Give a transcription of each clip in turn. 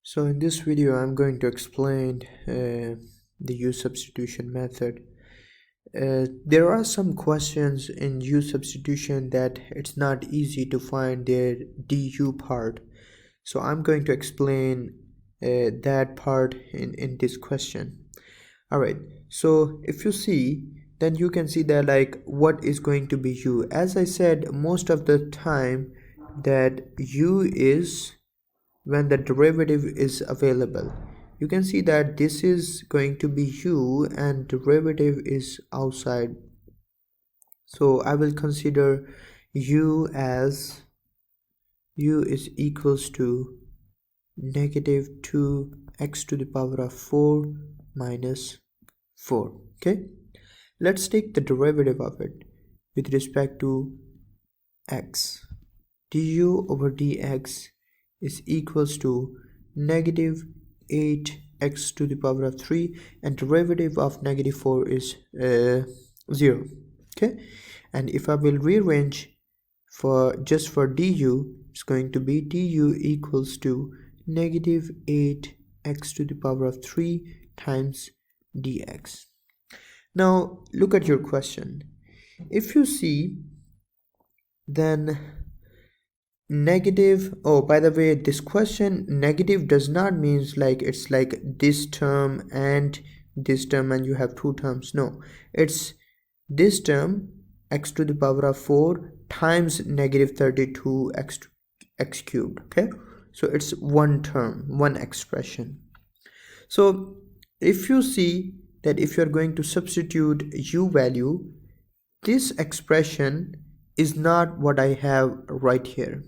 So in this video I'm going to explain the U-substitution method. There are some questions in U-substitution that it's not easy to find their du part. So I'm going to explain that part in this question. Alright, so if you see, then you can see that like what is going to be u. As I said, most of the time that u is when the derivative is available. You can see that this is going to be u and derivative is outside. So I will consider u as u is equals to negative 2x to the power of 4 minus 4. Okay, let's take the derivative of it with respect to x. Du over dx is equals to negative 8x to the power of 3, and derivative of negative 4 is 0. Okay, and if I will rearrange for du, it's going to be du equals to negative 8x to the power of 3 times dx. Now look at your question. If you see, then negative, oh by the way, this question negative does not means like it's like this term and this term and you have two terms. No, it's this term x to the power of 4 times negative 32 x cubed. Okay, so it's one term, one expression. So if you see that if you're going to substitute u value, this expression is not what I have right here,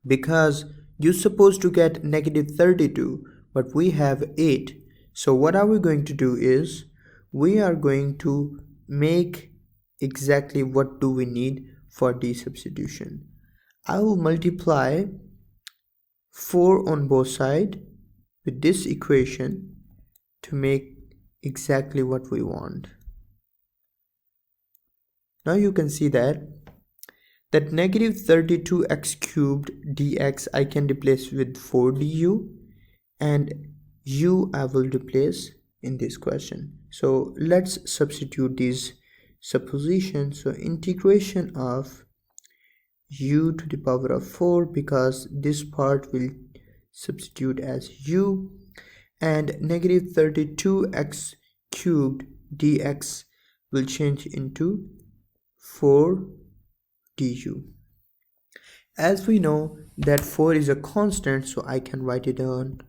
because you're supposed to get negative 32, but we have 8. So what are we going to do is we are going to make exactly what do we need for the substitution. I will multiply 4 on both sides with this equation to make exactly what we want. Now you can see that negative 32x cubed dx I can replace with 4 du, and u I will replace in this question. So let's substitute these suppositions. So integration of u to the power of 4, because this part will substitute as u, and negative 32x cubed dx will change into 4 du. As we know that 4 is a constant, so I can write it on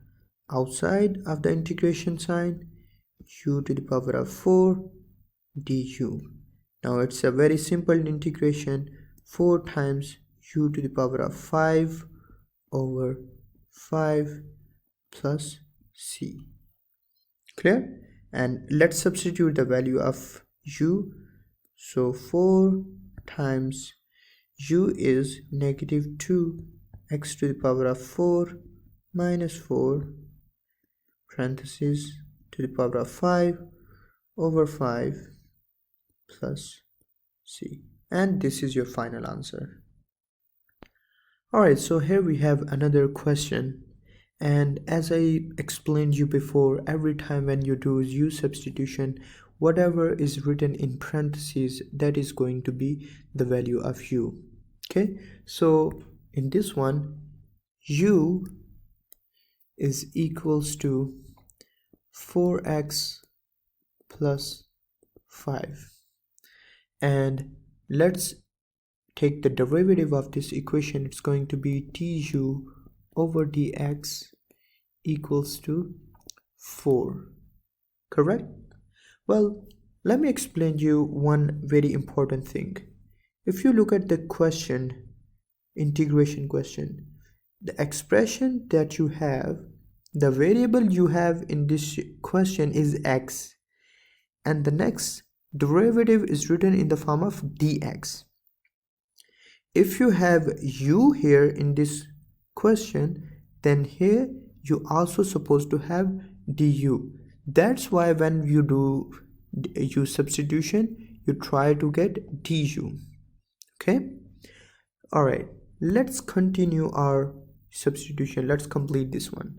outside of the integration sign, u to the power of 4 du. Now it's a very simple integration, 4 times u to the power of 5 over 5 plus c. Clear? And let's substitute the value of u. So 4 times u is negative 2x to the power of 4 minus 4 parentheses to the power of 5 over 5 plus c, and this is your final answer. Alright, so here we have another question, and as I explained you before, every time when you do u substitution, whatever is written in parentheses, that is going to be the value of u. Okay, so in this one, u is equals to 4x plus 5, and let's take the derivative of this equation. It's going to be du over dx equals to 4, correct? Well, let me explain you one very important thing. If you look at the question, integration question, the expression that you have, the variable you have in this question is x, and the next derivative is written in the form of dx. If you have u here in this question, then here you also supposed to have du. That's why when you do u substitution, you try to get du. Okay, all right, let's continue our substitution. Let's complete this one.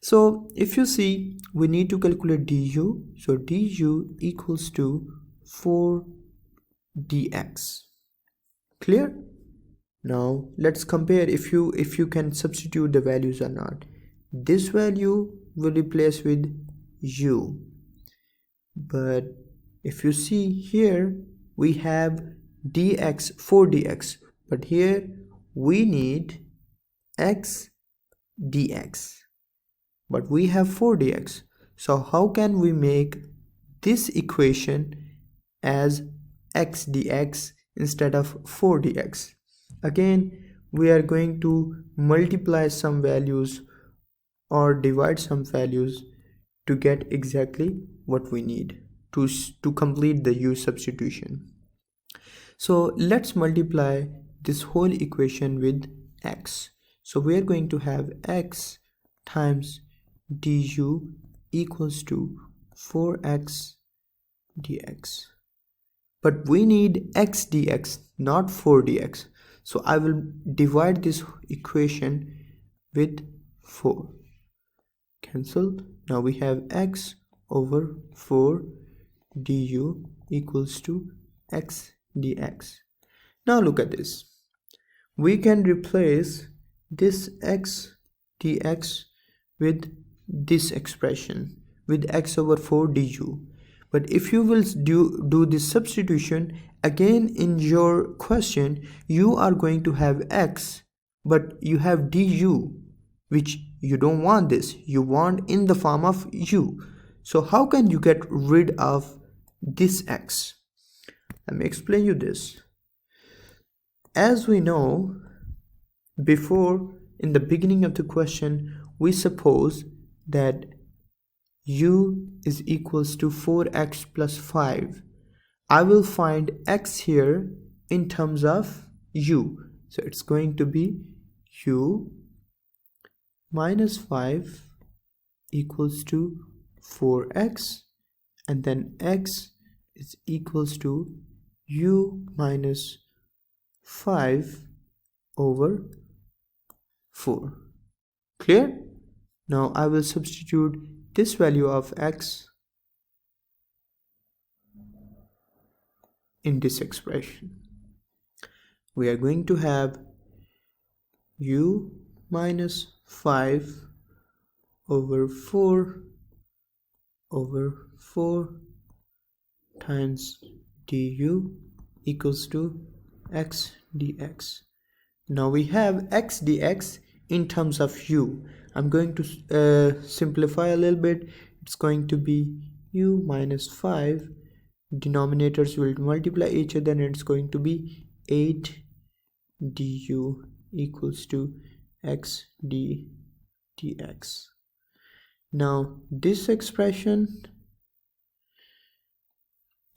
So if you see, we need to calculate du. So du equals to 4 dx. Clear? Now let's compare if you can substitute the values or not. This value will replace with u, but if you see here we have dx, 4 dx, but here we need x dx, but we have 4 dx. So how can we make this equation as x dx instead of 4 dx? Again, we are going to multiply some values or divide some values to get exactly what we need to complete the U substitution. So let's multiply this whole equation with x. So we are going to have x times du equals to 4x dx. But we need x dx, not 4 dx. So I will divide this equation with 4. Cancelled. Now we have x over 4 du equals to x dx. Now look at this. We can replace this x dx with this expression, with x over 4 du. But if you will do this substitution, again in your question, you are going to have x, but you have du, which you don't want this. You want in the form of u. So how can you get rid of this x? Let me explain you this. As we know, before, in the beginning of the question, we suppose that u is equals to 4x plus 5. I will find x here in terms of u. So it's going to be u minus 5 equals to 4x, and then x is equals to u minus 5 over 4. Clear? Now I will substitute this value of x in this expression. We are going to have u minus 5 over 4 times du equals to x dx. Now we have x dx in terms of u. I'm going to simplify a little bit. It's going to be u minus 5. Denominators will multiply each other, and it's going to be 8 du equals to x dx. Now this expression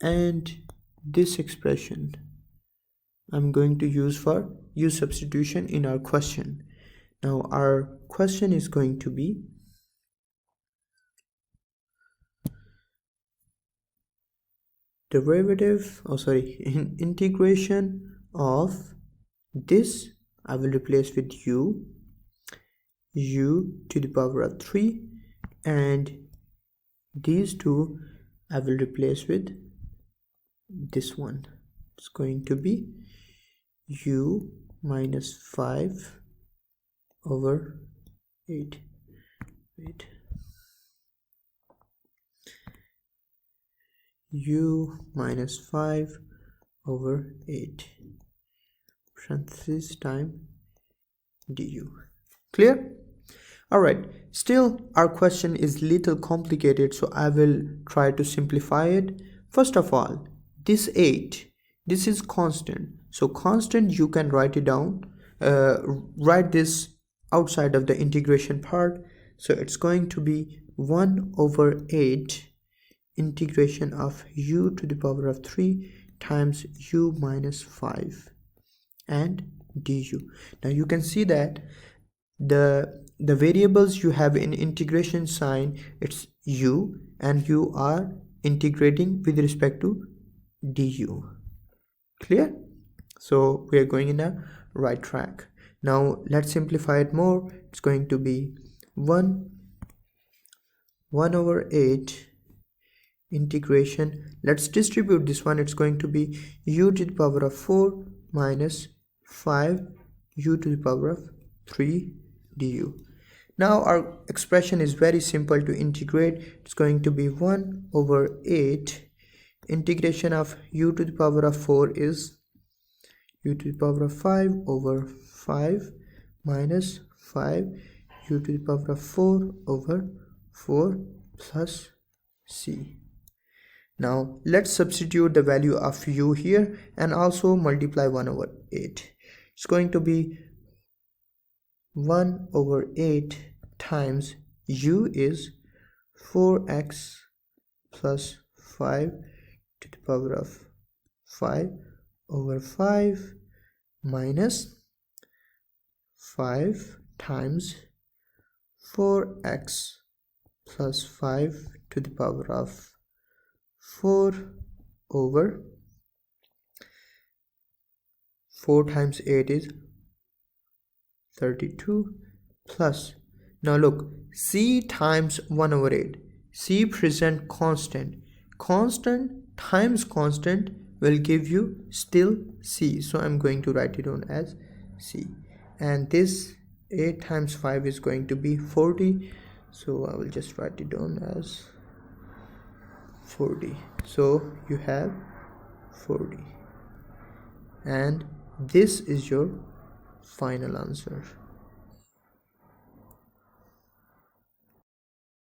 and this expression I'm going to use for U substitution in our question. Now our question is going to be integration of this. I will replace with u to the power of 3, and these two I will replace with this one. It's going to be u minus 5 over 8. U minus 5 over 8 parenthesis time du. Clear? Alright, still our question is little complicated, so I will try to simplify it. First of all, this 8, this is constant, so constant you can write it down, write this outside of the integration part. So it's going to be 1 over 8 integration of u to the power of 3 times u minus 5 and du. Now you can see that the variables you have in integration sign, it's u, and you are integrating with respect to du. Clear? So we are going in a right track. Now let's simplify it more. It's going to be 1 over 8 integration. Let's distribute this one. It's going to be u to the power of 4 minus 5 u to the power of 3 du. Now our expression is very simple to integrate. It's going to be 1 over 8 integration of u to the power of 4 is u to the power of 5 over 5 minus 5 u to the power of 4 over 4 plus c. Now let's substitute the value of u here and also multiply 1 over 8. It's going to be 1 over 8 times u is 4x plus 5 to the power of 5 over 5 minus 5 times 4x plus 5 to the power of 4 over 4 times 8 is 32 plus, now look, c times 1 over 8, c present constant, constant times constant will give you still c, so I'm going to write it down as c, and this 8 times 5 is going to be 40, so I will just write it down as 40. So you have 40, and this is your final answer.